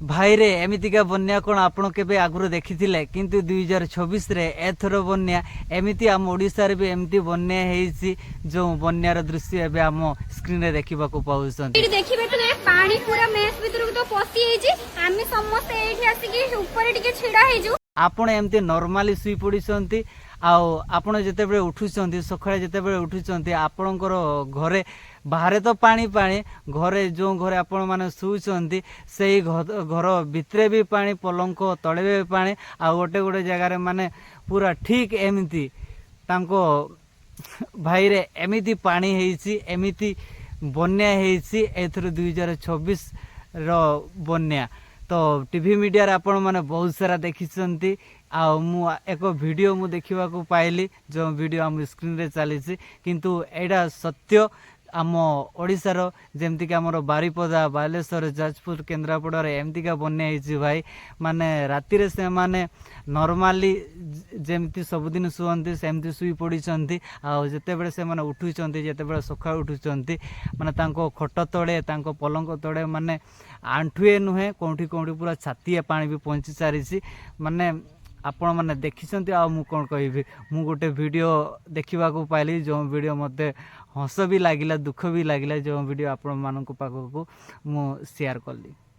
भाई रे एमितिका बन्या कौन आपण केबे आगुरो देखिथिले किंतु 2026 रे एथरो बन्या एमिति आम ओडिसा रे भी एमिति बन्या हेइछि जो बन्यार दृश्य एबे आम स्क्रीन रे देखिबा को पाउछन। एठी देखिबे तो पानी पूरा मेस भीतर तो पसी हेइछि आमे समस्त एठी आसी कि ऊपर टिके छिडा हेजु। आपण एमती नॉर्मली सुई पड़िसंती आउ आपण जेतेबेले उठुचंती सखळे जेतेबेले उठुचंती आपणकर घरे बाहरे तो पानी पानी घरे जो घरे आपण माने सुचंती सेही घर भितरे भी पानी पलंक तळे भी पानी आ गोटे गोटे जगह रे माने पूरा ठीक एमिति तांको भाई रे एमिति पानी हेइछि एमिति बन्या हेइछि एथरो 2026 रो बन्या। तो टीवी मीडिया रे आपण माने बहुत सारा देखिसंती आ मु एक वीडियो मु देखिबा को पाइली जो वीडियो हम स्क्रीन रे चलीछि किंतु एडा सत्य आम ओडिशार जेमती कि आमर बारिपदा बालेश्वर जाजपुर केन्द्रापड़ा रे एमतीका बन्या हेछि भाई माने राति रे से माने नॉर्मली जेमती सबुदिन सुवंती सेमती सुई पड़िचंती आ जेतेबेले से माने उठुचंती जेतेबेले सखा उठुचंती माने तांको खट तळे तांको पलंक तळे माने आंठुए नुहे कोठी कोठी पूरा छातीए पानी भी पहुंची सारिछि माने आपण मैंने देखी आ मु कौन कहि मु गोटे वीडियो देखा पाइली जो वीडियो मते हस भी लगिला दुख भी लगिला जो वीडियो आपण मानक पाखक मु शेयर कली।